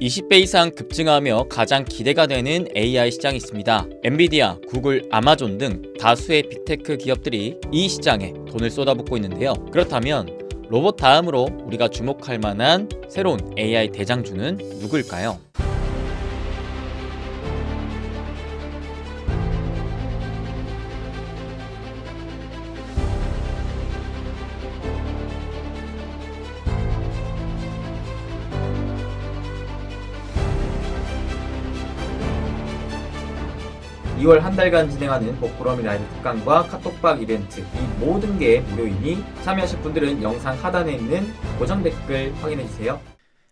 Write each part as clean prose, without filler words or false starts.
20배 이상 급증하며 가장 기대가 되는 AI 시장이 있습니다. 엔비디아, 구글, 아마존 등 다수의 빅테크 기업들이 이 시장에 돈을 쏟아붓고 있는데요. 그렇다면 로봇 다음으로 우리가 주목할 만한 새로운 AI 대장주는 누구일까요? 2월 한 달간 진행하는 먹구름이 라이브 특강과 카톡방 이벤트, 이 모든 게 무료이니 참여하실 분들은 영상 하단에 있는 고정 댓글 확인해주세요.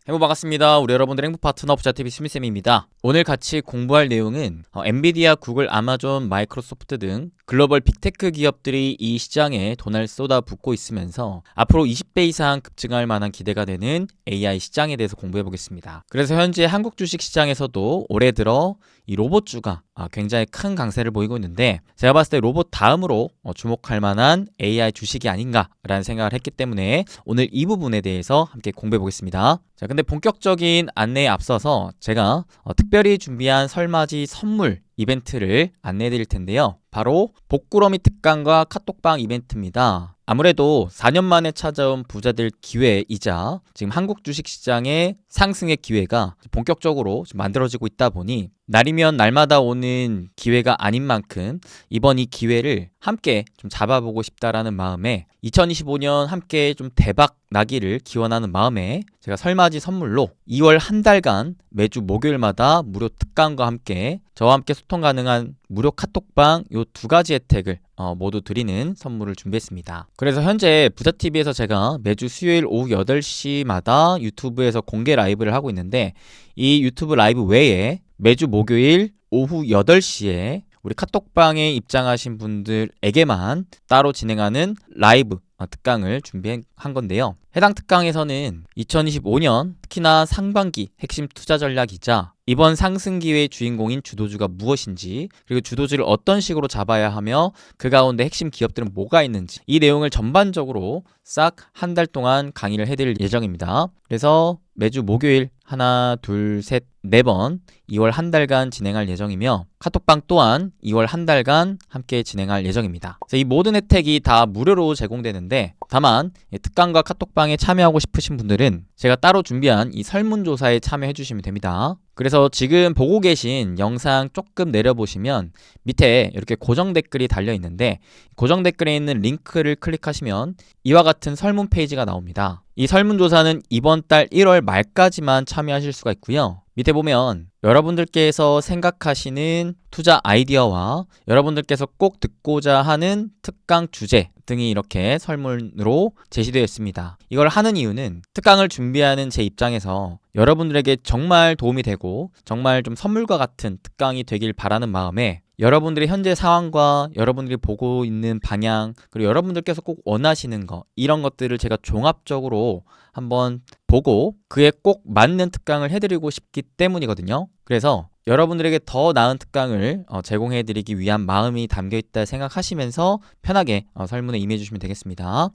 해모 반갑습니다. 우리 여러분들 행복 파트너 부자TV 스미쌤입니다. 오늘 같이 공부할 내용은 엔비디아, 구글, 아마존, 마이크로소프트 등 글로벌 빅테크 기업들이 이 시장에 돈을 쏟아붓고 있으면서 앞으로 20배 이상 급증할 만한 기대가 되는 AI 시장에 대해서 공부해 보겠습니다. 그래서 현재 한국 주식 시장에서도 올해 들어 이 로봇주가 굉장히 큰 강세를 보이고 있는데, 제가 봤을 때 로봇 다음으로 주목할 만한 AI 주식이 아닌가라는 생각을 했기 때문에 오늘 이 부분에 대해서 함께 공부해 보겠습니다. 자, 근데 본격적인 안내에 앞서서 제가 특별히 준비한 설맞이 선물 이벤트를 안내해 드릴 텐데요. 바로 복구러미 특강과 카톡방 이벤트입니다. 아무래도 4년 만에 찾아온 부자들 기회이자 지금 한국 주식시장의 상승의 기회가 본격적으로 만들어지고 있다 보니 날이면 날마다 오는 기회가 아닌 만큼 이번 이 기회를 함께 좀 잡아보고 싶다라는 마음에 2025년 함께 좀 대박 나기를 기원하는 마음에 제가 설맞이 선물로 2월 한 달간 매주 목요일마다 무료 특강과 함께 저와 함께 소통 가능한 무료 카톡방 요 두 가지 혜택을 모두 드리는 선물을 준비했습니다. 그래서 현재 부자TV에서 제가 매주 수요일 오후 8시마다 유튜브에서 공개 라이브를 하고 있는데, 이 유튜브 라이브 외에 매주 목요일 오후 8시에 우리 카톡방에 입장하신 분들에게만 따로 진행하는 라이브 특강을 준비한 건데요. 해당 특강에서는 2025년 특히나 상반기 핵심 투자 전략이자 이번 상승 기회의 주인공인 주도주가 무엇인지, 그리고 주도주를 어떤 식으로 잡아야 하며 그 가운데 핵심 기업들은 뭐가 있는지, 이 내용을 전반적으로 싹 한 달 동안 강의를 해드릴 예정입니다. 그래서 매주 목요일 하나, 둘, 셋, 4번 2월 한 달간 진행할 예정이며, 카톡방 또한 2월 한 달간 함께 진행할 예정입니다. 이 모든 혜택이 다 무료로 제공되는데, 다만 특강과 카톡방에 참여하고 싶으신 분들은 제가 따로 준비한 이 설문조사에 참여해 주시면 됩니다. 그래서 지금 보고 계신 영상 조금 내려보시면 밑에 이렇게 고정 댓글이 달려 있는데, 고정 댓글에 있는 링크를 클릭하시면 이와 같은 설문 페이지가 나옵니다. 이 설문조사는 이번 달 1월 말까지만 참여하실 수가 있고요. 밑에 보면 여러분들께서 생각하시는 투자 아이디어와 여러분들께서 꼭 듣고자 하는 특강 주제 등이 이렇게 설문으로 제시되어 있습니다. 이걸 하는 이유는 특강을 준비하는 제 입장에서 여러분들에게 정말 도움이 되고 정말 좀 선물과 같은 특강이 되길 바라는 마음에 여러분들의 현재 상황과 여러분들이 보고 있는 방향, 그리고 여러분들께서 꼭 원하시는 거, 이런 것들을 제가 종합적으로 한번 보고 그에 꼭 맞는 특강을 해드리고 싶기 때문이거든요. 그래서 여러분들에게 더 나은 특강을 제공해드리기 위한 마음이 담겨있다 생각하시면서 편하게 설문에 임해주시면 되겠습니다.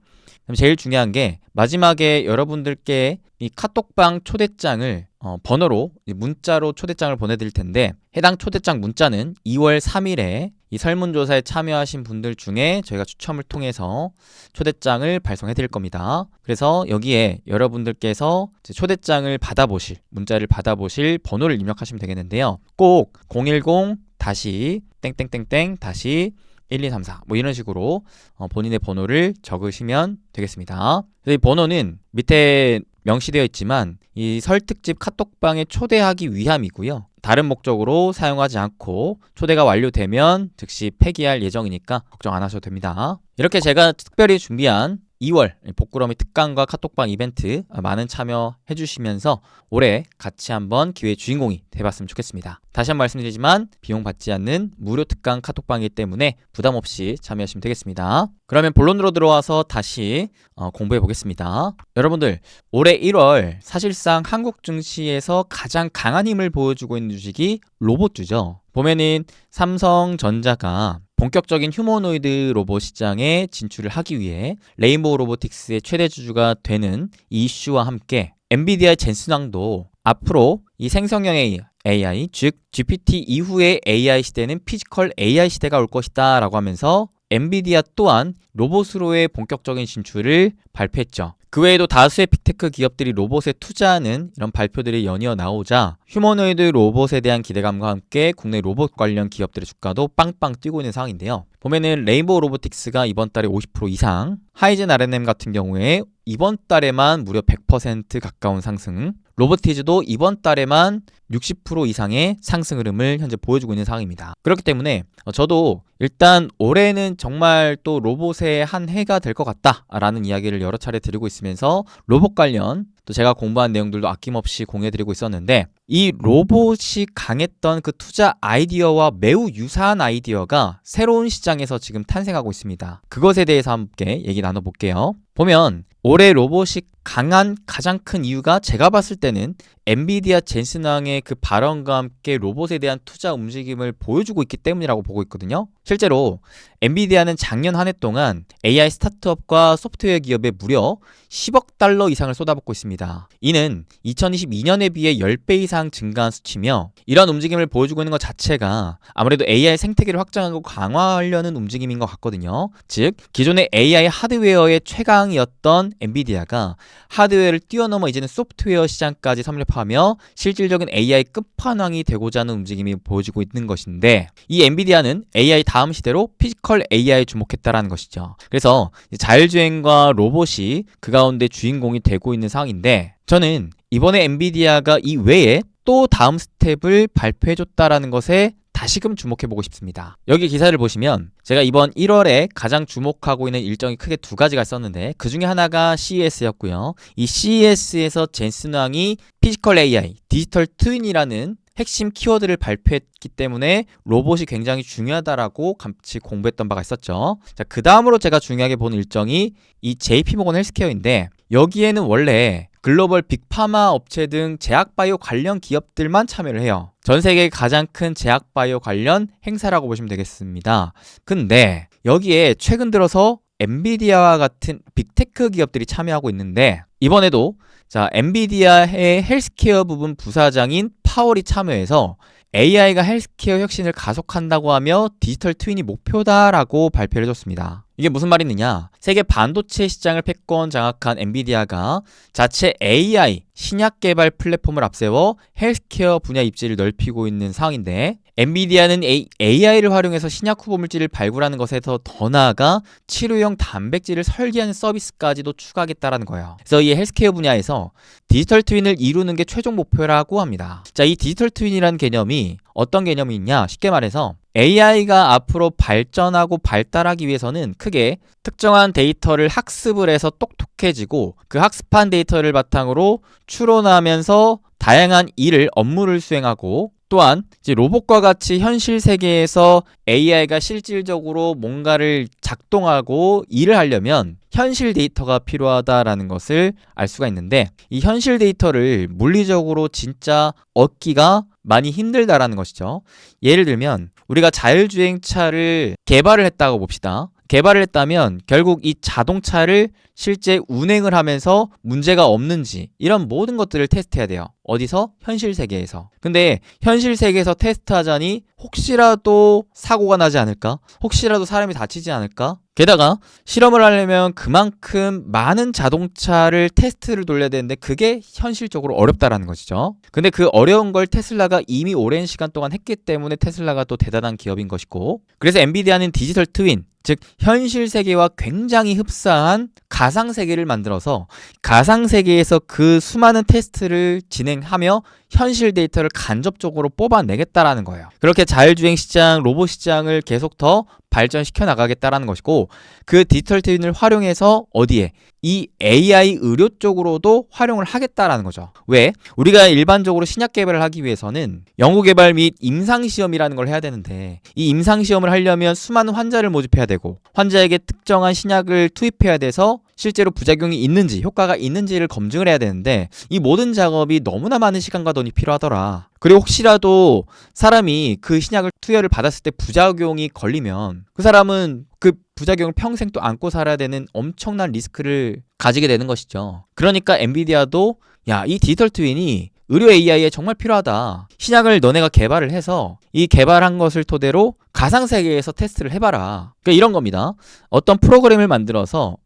그럼 제일 중요한 게 마지막에 여러분들께 이 카톡방 초대장을 번호로 문자로 초대장을 보내드릴 텐데, 해당 초대장 문자는 2월 3일에 이 설문조사에 참여하신 분들 중에 저희가 추첨을 통해서 초대장을 발송해 드릴 겁니다. 그래서 여기에 여러분들께서 초대장을 받아보실, 문자를 받아보실 번호를 입력하시면 되겠는데요. 꼭 010-땡땡땡땡-1234 뭐 이런 식으로 본인의 번호를 적으시면 되겠습니다. 이 번호는 밑에 명시되어 있지만 이 설 특집 카톡방에 초대하기 위함이고요. 다른 목적으로 사용하지 않고 초대가 완료되면 즉시 폐기할 예정이니까 걱정 안 하셔도 됩니다. 이렇게 제가 특별히 준비한 2월 복구러미 특강과 카톡방 이벤트 많은 참여해 주시면서 올해 같이 한번 기회의 주인공이 돼봤으면 좋겠습니다. 다시 한번 말씀드리지만 비용 받지 않는 무료 특강 카톡방이기 때문에 부담 없이 참여하시면 되겠습니다. 그러면 본론으로 들어와서 다시 공부해 보겠습니다. 여러분들, 올해 1월 사실상 한국 증시에서 가장 강한 힘을 보여주고 있는 주식이 로봇주죠. 보면은 삼성전자가 본격적인 휴머노이드 로봇 시장에 진출을 하기 위해 레인보우 로보틱스의 최대 주주가 되는 이 이슈와 함께 엔비디아의 젠슨왕도 앞으로 이 생성형 AI, 즉 GPT 이후의 AI 시대는 피지컬 AI 시대가 올 것이다 라고 하면서 엔비디아 또한 로봇으로의 본격적인 진출을 발표했죠. 그 외에도 다수의 빅테크 기업들이 로봇에 투자하는 이런 발표들이 연이어 나오자 휴머노이드 로봇에 대한 기대감과 함께 국내 로봇 관련 기업들의 주가도 빵빵 뛰고 있는 상황인데요. 보면은 레인보우 로보틱스가 이번 달에 50% 이상, 하이젠 R&M 같은 경우에 이번 달에만 무려 100% 가까운 상승, 로보티즈도 이번 달에만 60% 이상의 상승 흐름을 현재 보여주고 있는 상황입니다. 그렇기 때문에 저도 일단 올해는 정말 또 로봇의 한 해가 될 것 같다라는 이야기를 여러 차례 드리고 있으면서 로봇 관련 또 제가 공부한 내용들도 아낌없이 공유해드리고 있었는데 이 로봇이 강했던 그 투자 아이디어와 매우 유사한 아이디어가 새로운 시장에서 지금 탄생하고 있습니다. 그것에 대해서 함께 얘기 나눠볼게요. 보면 올해 로봇이 강한 가장 큰 이유가 제가 봤을 때는 엔비디아 젠슨 왕의 그 발언과 함께 로봇에 대한 투자 움직임을 보여주고 있기 때문이라고 보고 있거든요. 실제로 엔비디아는 작년 한 해 동안 AI 스타트업과 소프트웨어 기업에 무려 10억 달러 이상을 쏟아붓고 있습니다. 이는 2022년에 비해 10배 이상 증가한 수치며 이런 움직임을 보여주고 있는 것 자체가 아무래도 AI 생태계를 확장하고 강화하려는 움직임인 것 같거든요. 즉 기존의 AI 하드웨어의 최강이었던 엔비디아가 하드웨어를 뛰어넘어 이제는 소프트웨어 시장까지 섭렵하며 실질적인 AI 끝판왕이 되고자 하는 움직임이 보여지고 있는 것인데 이 엔비디아는 AI 다음 시대로 피지컬 AI에 주목했다라는 것이죠. 그래서 자율주행과 로봇이 그 가운데 주인공이 되고 있는 상황인데 저는 이번에 엔비디아가 이 외에 또 다음 스텝을 발표해줬다라는 것에 다시금 주목해보고 싶습니다. 여기 기사를 보시면 제가 이번 1월에 가장 주목하고 있는 일정이 크게 두 가지가 있었는데 그 중에 하나가 CES였고요. 이 CES에서 젠슨 왕이 피지컬 AI, 디지털 트윈이라는 핵심 키워드를 발표했기 때문에 로봇이 굉장히 중요하다라고 같이 공부했던 바가 있었죠. 자, 그 다음으로 제가 중요하게 보는 일정이 이 JP모건 헬스케어인데 여기에는 원래 글로벌 빅파마 업체 등 제약바이오 관련 기업들만 참여를 해요. 전 세계 가장 큰 제약바이오 관련 행사라고 보시면 되겠습니다. 근데 여기에 최근 들어서 엔비디아와 같은 빅테크 기업들이 참여하고 있는데 이번에도 자 엔비디아의 헬스케어 부분 부사장인 파월이 참여해서 AI가 헬스케어 혁신을 가속한다고 하며 디지털 트윈이 목표다라고 발표를 해줬습니다. 이게 무슨 말이느냐? 세계 반도체 시장을 패권 장악한 엔비디아가 자체 AI 신약 개발 플랫폼을 앞세워 헬스케어 분야 입지를 넓히고 있는 상황인데 엔비디아는 AI를 활용해서 신약 후보 물질을 발굴하는 것에서 더 나아가 치료용 단백질을 설계하는 서비스까지도 추가하겠다라는 거예요. 그래서 이 헬스케어 분야에서 디지털 트윈을 이루는 게 최종 목표라고 합니다. 자, 이 디지털 트윈이라는 개념이 어떤 개념이 있냐? 쉽게 말해서 AI가 앞으로 발전하고 발달하기 위해서는 크게 특정한 데이터를 학습을 해서 똑똑해지고 그 학습한 데이터를 바탕으로 추론하면서 다양한 업무를 수행하고 또한 이제 로봇과 같이 현실 세계에서 AI가 실질적으로 뭔가를 작동하고 일을 하려면 현실 데이터가 필요하다라는 것을 알 수가 있는데 이 현실 데이터를 물리적으로 진짜 얻기가 많이 힘들다라는 것이죠. 예를 들면 우리가 자율주행차를 개발을 했다고 봅시다. 개발을 했다면 결국 이 자동차를 실제 운행을 하면서 문제가 없는지 이런 모든 것들을 테스트해야 돼요. 어디서? 현실 세계에서. 근데 현실 세계에서 테스트하자니 혹시라도 사고가 나지 않을까? 혹시라도 사람이 다치지 않을까? 게다가 실험을 하려면 그만큼 많은 자동차를 테스트를 돌려야 되는데 그게 현실적으로 어렵다라는 것이죠. 근데 그 어려운 걸 테슬라가 이미 오랜 시간 동안 했기 때문에 테슬라가 또 대단한 기업인 것이고 그래서 엔비디아는 디지털 트윈 즉 현실 세계와 굉장히 흡사한 가상 세계를 만들어서 가상 세계에서 그 수많은 테스트를 진행하며 현실 데이터를 간접적으로 뽑아내겠다라는 거예요. 그렇게 자율주행 시장, 로봇 시장을 계속 더 발전시켜 나가겠다라는 것이고 그 디지털 트윈을 활용해서 어디에? 이 AI 의료 쪽으로도 활용을 하겠다라는 거죠. 왜? 우리가 일반적으로 신약 개발을 하기 위해서는 연구개발 및 임상시험이라는 걸 해야 되는데 이 임상시험을 하려면 수많은 환자를 모집해야 되고 환자에게 특정한 신약을 투입해야 돼서 실제로 부작용이 있는지 효과가 있는지를 검증을 해야 되는데 이 모든 작업이 너무나 많은 시간과 돈이 필요하더라. 그리고 혹시라도 사람이 그 신약을 투여를 받았을 때 부작용이 걸리면 그 사람은 그 부작용을 평생 또 안고 살아야 되는 엄청난 리스크를 가지게 되는 것이죠. 그러니까 엔비디아도 야, 이 디지털 트윈이 의료 AI에 정말 필요하다. 신약을 너네가 개발을 해서 이 개발한 것을 토대로 가상세계에서 테스트를 해봐라. 그러니까 이런 겁니다. 어떤 프로그램을 만들어서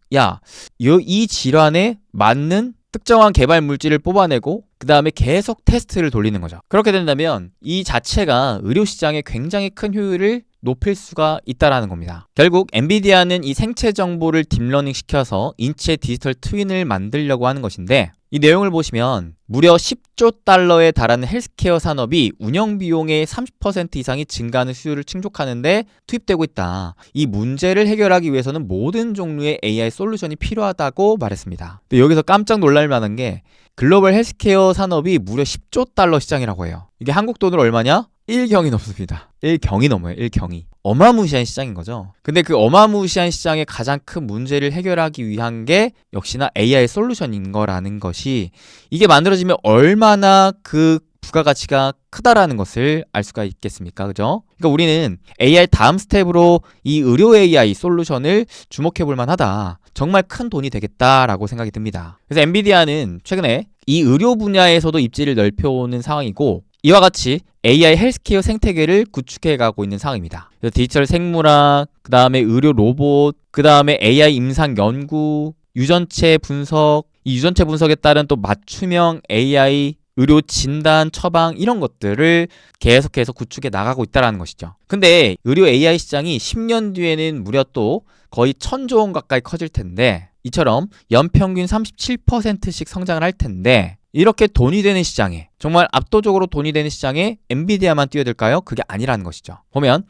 이 질환에 맞는 특정한 개발 물질을 뽑아내고 그 다음에 계속 테스트를 돌리는 거죠. 그렇게 된다면 이 자체가 의료시장에 굉장히 큰 효율을 높일 수가 있다라는 겁니다. 결국 엔비디아는 이 생체 정보를 딥러닝 시켜서 인체 디지털 트윈을 만들려고 하는 것인데, 이 내용을 보시면 무려 10조 달러에 달하는 헬스케어 산업이 운영 비용의 30% 이상이 증가하는 수요를 충족하는데 투입되고 있다. 이 문제를 해결하기 위해서는 모든 종류의 AI 솔루션이 필요하다고 말했습니다. 근데 여기서 깜짝 놀랄 만한 게 글로벌 헬스케어 산업이 무려 10조 달러 시장이라고 해요. 이게 한국 돈으로 얼마냐? 1경이 넘습니다. 1경이 넘어요. 1경이. 어마무시한 시장인 거죠. 근데 그 어마무시한 시장의 가장 큰 문제를 해결하기 위한 게 역시나 AI 솔루션인 거라는 것이, 이게 만들어지면 얼마나 그 부가가치가 크다라는 것을 알 수가 있겠습니까? 그죠? 그러니까 우리는 AI 다음 스텝으로 이 의료 AI 솔루션을 주목해 볼 만하다. 정말 큰 돈이 되겠다라고 생각이 듭니다. 그래서 엔비디아는 최근에 이 의료 분야에서도 입지를 넓혀오는 상황이고, 이와 같이 AI 헬스케어 생태계를 구축해 가고 있는 상황입니다. 그래서 디지털 생물학, 그 다음에 의료 로봇, 그 다음에 AI 임상 연구, 유전체 분석, 이 유전체 분석에 따른 또 맞춤형 AI 의료 진단, 처방 이런 것들을 계속해서 구축해 나가고 있다는 것이죠. 근데 의료 AI 시장이 10년 뒤에는 무려 또 거의 1000조 원 가까이 커질 텐데, 이처럼 연평균 37%씩 성장을 할 텐데, 이렇게 돈이 되는 시장에, 정말 압도적으로 돈이 되는 시장에 엔비디아만 뛰어들까요? 그게 아니라는 것이죠. 보면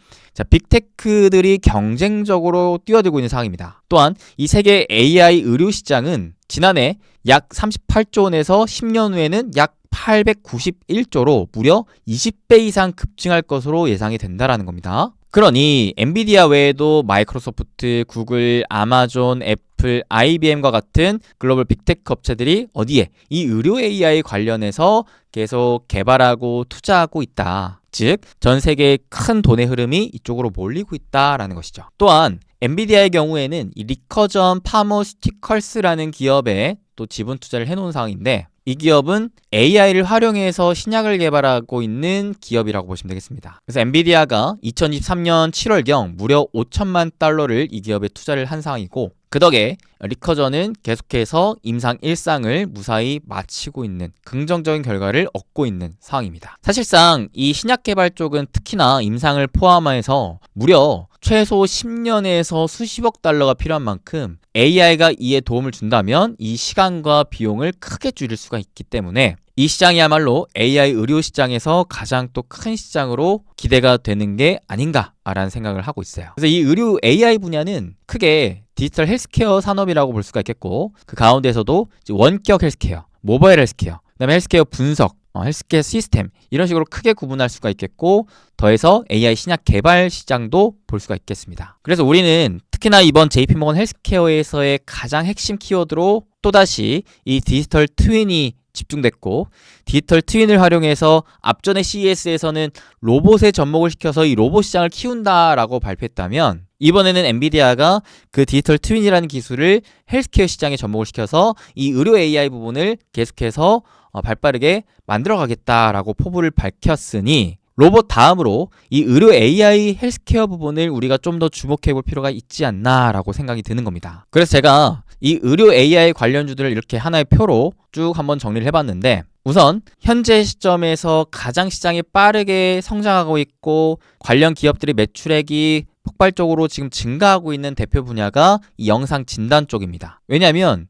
빅테크들이 경쟁적으로 뛰어들고 있는 상황입니다. 또한 이 세계 AI 의료 시장은 지난해 약 38조 원에서 10년 후에는 약 891조로 무려 20배 이상 급증할 것으로 예상이 된다라는 겁니다. 그러니 엔비디아 외에도 마이크로소프트, 구글, 아마존, 애플, IBM과 같은 글로벌 빅테크 업체들이 어디에? 이 의료 AI 관련해서 계속 개발하고 투자하고 있다. 즉, 전 세계의 큰 돈의 흐름이 이쪽으로 몰리고 있다라는 것이죠. 또한 엔비디아의 경우에는 이 리커전 파머스티컬스라는 기업에 또 지분 투자를 해놓은 상황인데, 이 기업은 AI를 활용해서 신약을 개발하고 있는 기업이라고 보시면 되겠습니다. 그래서 엔비디아가 2023년 7월경 무려 5천만 달러를 이 기업에 투자를 한 상황이고, 그 덕에 리커전은 계속해서 임상 1상을 무사히 마치고 있는 긍정적인 결과를 얻고 있는 상황입니다. 사실상 이 신약 개발 쪽은 특히나 임상을 포함해서 무려 최소 10년에서 수십억 달러가 필요한 만큼 AI가 이에 도움을 준다면 이 시간과 비용을 크게 줄일 수가 있기 때문에 이 시장이야말로 AI 의료 시장에서 가장 또 큰 시장으로 기대가 되는 게 아닌가라는 생각을 하고 있어요. 그래서 이 의료 AI 분야는 크게 디지털 헬스케어 산업이라고 볼 수가 있겠고, 그 가운데서도 원격 헬스케어, 모바일 헬스케어, 그다음에 헬스케어 분석, 헬스케어 시스템 이런 식으로 크게 구분할 수가 있겠고, 더해서 AI 신약 개발 시장도 볼 수가 있겠습니다. 그래서 우리는 특히나 이번 JP모건 헬스케어에서의 가장 핵심 키워드로 또다시 이 디지털 트윈이 집중됐고, 디지털 트윈을 활용해서 앞전에 CES에서는 로봇에 접목을 시켜서 이 로봇 시장을 키운다라고 발표했다면, 이번에는 엔비디아가 그 디지털 트윈이라는 기술을 헬스케어 시장에 접목을 시켜서 이 의료 AI 부분을 계속해서 발빠르게 만들어가겠다라고 포부를 밝혔으니, 로봇 다음으로 이 의료 AI 헬스케어 부분을 우리가 좀 더 주목해 볼 필요가 있지 않나라고 생각이 드는 겁니다. 그래서 제가 이 의료 AI 관련주들을 이렇게 하나의 표로 쭉 한번 정리를 해봤는데, 우선 현재 시점에서 가장 시장이 빠르게 성장하고 있고 관련 기업들의 매출액이 폭발적으로 지금 증가하고 있는 대표 분야가 이 영상 진단 쪽입니다. 왜냐하면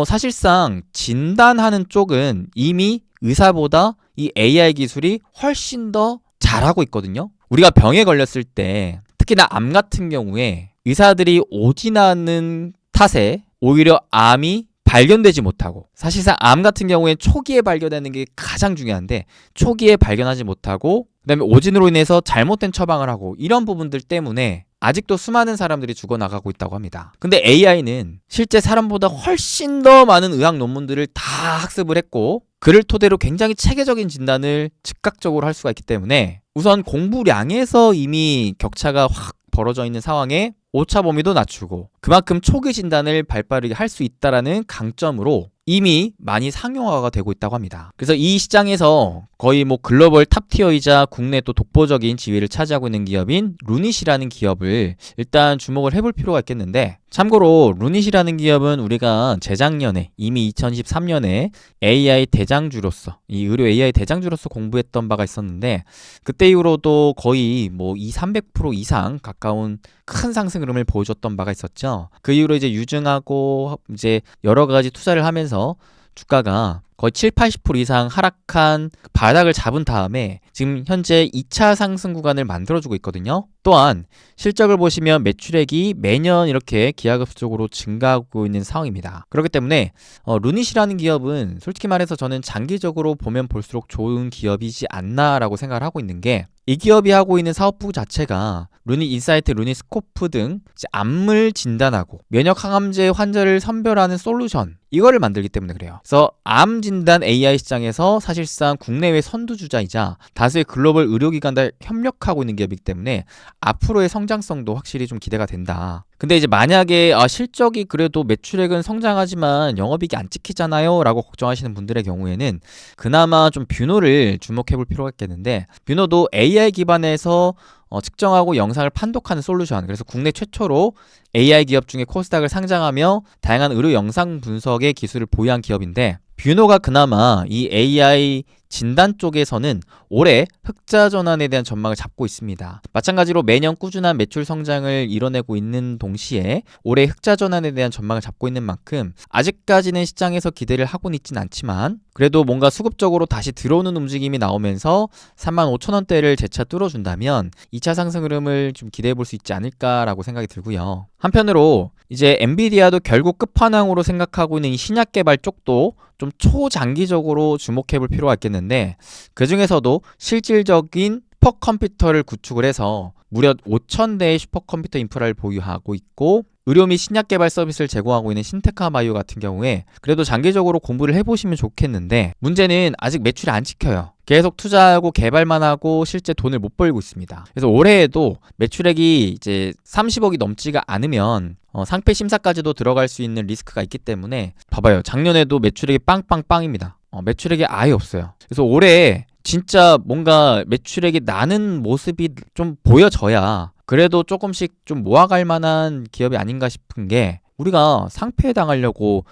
사실상 진단하는 쪽은 이미 의사보다 이 AI 기술이 훨씬 더 잘하고 있거든요. 우리가 병에 걸렸을 때, 특히나 암 같은 경우에 의사들이 오진하는 탓에 오히려 암이 발견되지 못하고, 사실상 암 같은 경우에 초기에 발견하는 게 가장 중요한데 초기에 발견하지 못하고, 그 다음에 오진으로 인해서 잘못된 처방을 하고, 이런 부분들 때문에 아직도 수많은 사람들이 죽어나가고 있다고 합니다. 근데 AI는 실제 사람보다 훨씬 더 많은 의학 논문들을 다 학습을 했고, 그를 토대로 굉장히 체계적인 진단을 즉각적으로 할 수가 있기 때문에 우선 공부량에서 이미 격차가 확 벌어져 있는 상황에 오차 범위도 낮추고 그만큼 초기 진단을 발빠르게 할 수 있다라는 강점으로 이미 많이 상용화가 되고 있다고 합니다. 그래서 이 시장에서 거의 뭐 글로벌 탑티어이자 국내 또 독보적인 지위를 차지하고 있는 기업인 루닛이라는 기업을 일단 주목을 해볼 필요가 있겠는데, 참고로 루닛이라는 기업은 우리가 재작년에 이미 2023년에 AI 대장주로서, 이 의료 AI 대장주로서 공부했던 바가 있었는데, 그때 이후로도 거의 뭐 300% 이상 가까운 큰 상승 흐름을 보여줬던 바가 있었죠. 그 이후로 이제 유증하고 이제 여러 가지 투자를 하면서 주가가 거의 7~80% 이상 하락한 바닥을 잡은 다음에 지금 현재 2차 상승 구간을 만들어주고 있거든요. 또한 실적을 보시면 매출액이 매년 이렇게 기하급수적으로 증가하고 있는 상황입니다. 그렇기 때문에 루닛이라는 기업은 솔직히 말해서 저는 장기적으로 보면 볼수록 좋은 기업이지 않나라고 생각을 하고 있는 게, 이 기업이 하고 있는 사업부 자체가 루닛 인사이트, 루닛 스코프 등 암을 진단하고 면역 항암제 환자를 선별하는 솔루션, 이거를 만들기 때문에 그래요. 그래서 암 진단 AI 시장에서 사실상 국내외 선두주자이자 다수의 글로벌 의료기관과 협력하고 있는 기업이기 때문에 앞으로의 성장성도 확실히 좀 기대가 된다. 근데 이제 만약에 실적이 그래도 매출액은 성장하지만 영업이익이 안 찍히잖아요 라고 걱정하시는 분들의 경우에는 그나마 좀 뷰노를 주목해 볼 필요가 있겠는데, 뷰노도 AI 기반에서 측정하고 영상을 판독하는 솔루션, 그래서 국내 최초로 AI 기업 중에 코스닥을 상장하며 다양한 의료 영상 분석의 기술을 보유한 기업인데, 뷰노가 그나마 이 AI 진단 쪽에서는 올해 흑자 전환에 대한 전망을 잡고 있습니다. 마찬가지로 매년 꾸준한 매출 성장을 이뤄내고 있는 동시에 올해 흑자 전환에 대한 전망을 잡고 있는 만큼 아직까지는 시장에서 기대를 하고는 있진 않지만, 그래도 뭔가 수급적으로 다시 들어오는 움직임이 나오면서 35,000원대를 재차 뚫어준다면 2차 상승 흐름을 좀 기대해 볼 수 있지 않을까라고 생각이 들고요. 한편으로 이제 엔비디아도 결국 끝판왕으로 생각하고 있는 이 신약 개발 쪽도 좀 초장기적으로 주목해 볼 필요가 있겠는데, 그 중에서도 실질적인 슈퍼컴퓨터를 구축을 해서 무려 5,000대의 슈퍼컴퓨터 인프라를 보유하고 있고, 의료 및 신약 개발 서비스를 제공하고 있는 신테카 바이오 같은 경우에 그래도 장기적으로 공부를 해보시면 좋겠는데, 문제는 아직 매출이 안 찍혀요. 계속 투자하고 개발만 하고 실제 돈을 못 벌고 있습니다. 그래서 올해에도 매출액이 이제 30억이 넘지가 않으면 상패 심사까지도 들어갈 수 있는 리스크가 있기 때문에, 봐봐요, 작년에도 매출액이 빵빵빵입니다. 매출액이 아예 없어요. 그래서 올해 진짜 뭔가 매출액이 나는 모습이 좀 보여져야 그래도 조금씩 좀 모아갈 만한 기업이 아닌가 싶은 게, 우리가 상폐 당하려고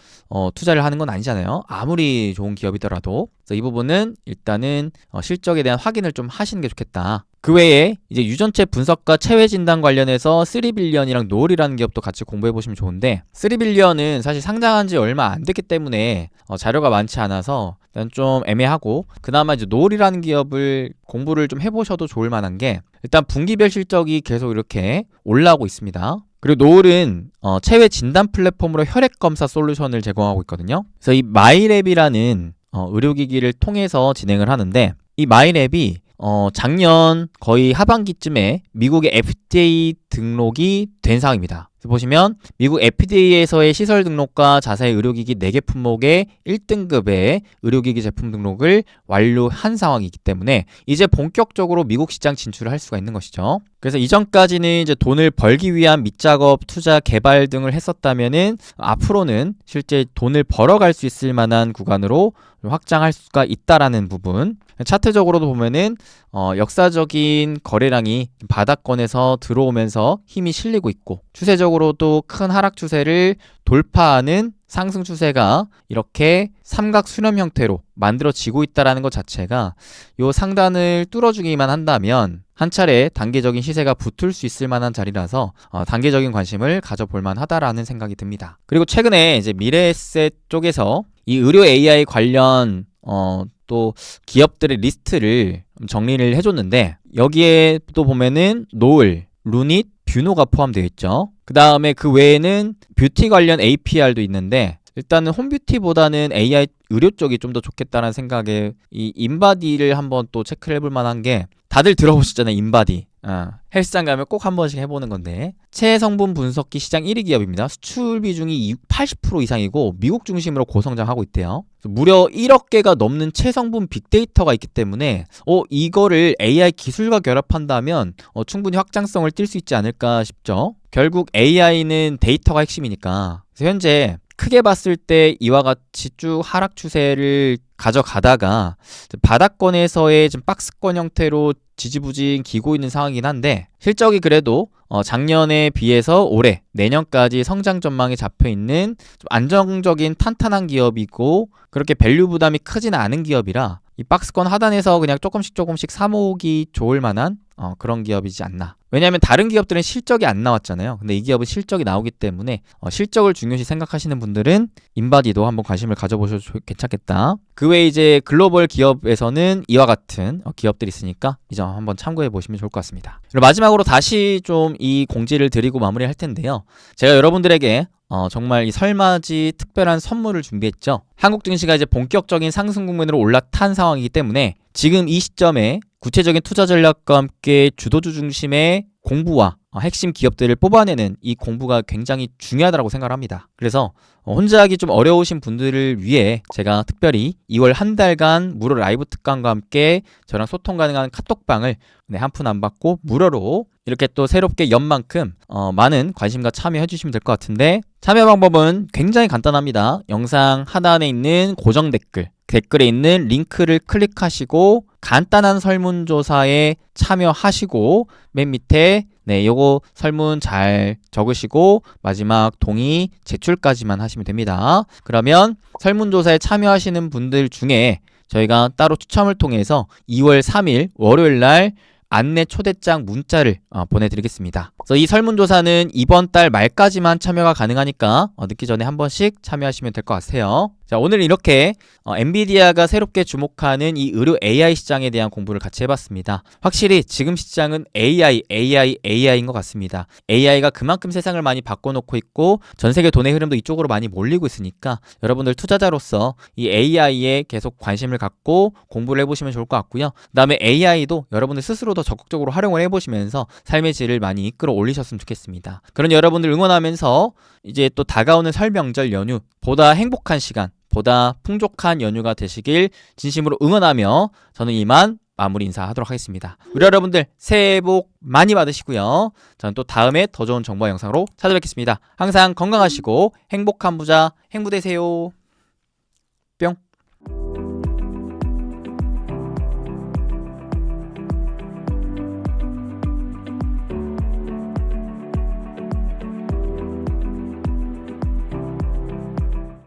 투자를 하는 건 아니잖아요. 아무리 좋은 기업이더라도. 그래서 이 부분은 일단은 실적에 대한 확인을 좀 하시는 게 좋겠다. 그 외에 이제 유전체 분석과 체외 진단 관련해서 3빌리언이랑 노을이라는 기업도 같이 공부해 보시면 좋은데, 3빌리언은 사실 상장한 지 얼마 안 됐기 때문에 자료가 많지 않아서 일단 좀 애매하고, 그나마 이제 노을이라는 기업을 공부를 좀 해보셔도 좋을 만한 게, 일단 분기별 실적이 계속 이렇게 올라오고 있습니다. 그리고 노을은 체외 진단 플랫폼으로 혈액 검사 솔루션을 제공하고 있거든요. 그래서 이 마이랩이라는 의료기기를 통해서 진행을 하는데, 이 마이랩이 작년 거의 하반기쯤에 미국의 FDA 등록이 된 상황입니다. 보시면 미국 FDA에서의 시설 등록과 자사의 의료기기 4개 품목의 1등급의 의료기기 제품 등록을 완료한 상황이기 때문에 이제 본격적으로 미국 시장 진출을 할 수가 있는 것이죠. 그래서 이전까지는 이제 돈을 벌기 위한 밑작업, 투자, 개발 등을 했었다면은 앞으로는 실제 돈을 벌어갈 수 있을 만한 구간으로 확장할 수가 있다라는 부분. 차트적으로도 보면은 역사적인 거래량이 바닥권에서 들어오면서 힘이 실리고 있고, 추세적으로도 큰 하락 추세를 돌파하는 상승 추세가 이렇게 삼각 수렴 형태로 만들어지고 있다는 것 자체가 요 상단을 뚫어주기만 한다면 한 차례 단계적인 시세가 붙을 수 있을 만한 자리라서 단계적인 관심을 가져볼 만하다라는 생각이 듭니다. 그리고 최근에 이제 미래에셋 쪽에서 이 의료 AI 관련 또 기업들의 리스트를 정리를 해줬는데, 여기에 또 보면은 노을, 루닛, 뷰노가 포함되어 있죠. 그 다음에 그 외에는 뷰티 관련 APR도 있는데, 일단은 홈뷰티보다는 AI 의료 쪽이 좀 더 좋겠다는 생각에 이 인바디를 한번 또 체크를 해볼 만한 게, 다들 들어보셨잖아요, 인바디. 헬스장 가면 꼭 한 번씩 해보는 건데, 체성분 분석기 시장 1위 기업입니다. 수출 비중이 80% 이상이고 미국 중심으로 고성장하고 있대요. 무려 1억 개가 넘는 체성분 빅데이터가 있기 때문에 이거를 AI 기술과 결합한다면 충분히 확장성을 띌 수 있지 않을까 싶죠. 결국 AI는 데이터가 핵심이니까. 그래서 현재 크게 봤을 때 이와 같이 쭉 하락 추세를 가져가다가 바닥권에서의 좀 박스권 형태로 지지부진 기고 있는 상황이긴 한데, 실적이 그래도 작년에 비해서 올해 내년까지 성장 전망이 잡혀 있는 좀 안정적인 탄탄한 기업이고, 그렇게 밸류 부담이 크지는 않은 기업이라 이 박스권 하단에서 그냥 조금씩 사모으기 좋을 만한 그런 기업이지 않나. 왜냐하면 다른 기업들은 실적이 안 나왔잖아요. 근데 이 기업은 실적이 나오기 때문에 실적을 중요시 생각하시는 분들은 인바디도 한번 관심을 가져보셔도 괜찮겠다. 그 외에 이제 글로벌 기업에서는 이와 같은 기업들이 있으니까 이 점 한번 참고해 보시면 좋을 것 같습니다. 그리고 마지막으로 다시 좀 이 공지를 드리고 마무리할 텐데요. 제가 여러분들에게 정말 이 설맞이 특별한 선물을 준비했죠. 한국 증시가 이제 본격적인 상승 국면으로 올라탄 상황이기 때문에 지금 이 시점에 구체적인 투자 전략과 함께 주도주 중심의 공부와 핵심 기업들을 뽑아내는 이 공부가 굉장히 중요하다고 생각을 합니다. 그래서 혼자 하기 좀 어려우신 분들을 위해 제가 특별히 2월 한 달간 무료 라이브 특강과 함께 저랑 소통 가능한 카톡방을 한 푼 안 받고 무료로 이렇게 또 새롭게 연 만큼 많은 관심과 참여해 주시면 될 것 같은데, 참여 방법은 굉장히 간단합니다. 영상 하단에 있는 고정 댓글에 있는 링크를 클릭하시고 간단한 설문조사에 참여하시고 맨 밑에 요거 설문 잘 적으시고 마지막 동의 제출까지만 하시면 됩니다. 그러면 설문조사에 참여하시는 분들 중에 저희가 따로 추첨을 통해서 2월 3일 월요일 날 안내 초대장 문자를 보내드리겠습니다. 그래서 이 설문조사는 이번 달 말까지만 참여가 가능하니까 늦기 전에 한 번씩 참여하시면 될 것 같아요. 자, 오늘 이렇게 엔비디아가 새롭게 주목하는 이 의료 AI 시장에 대한 공부를 같이 해봤습니다. 확실히 지금 시장은 AI인 것 같습니다. AI가 그만큼 세상을 많이 바꿔놓고 있고 전 세계 돈의 흐름도 이쪽으로 많이 몰리고 있으니까 여러분들 투자자로서 이 AI에 계속 관심을 갖고 공부를 해보시면 좋을 것 같고요. 그 다음에 AI도 여러분들 스스로 더 적극적으로 활용을 해보시면서 삶의 질을 많이 이끌어 올리셨으면 좋겠습니다. 그런 여러분들 응원하면서 이제 또 다가오는 설 명절 연휴 보다 행복한 시간, 보다 풍족한 연휴가 되시길 진심으로 응원하며 저는 이만 마무리 인사하도록 하겠습니다. 우리 여러분들 새해 복 많이 받으시고요. 저는 또 다음에 더 좋은 정보 영상으로 찾아뵙겠습니다. 항상 건강하시고 행복한 부자 행부 되세요. 뿅.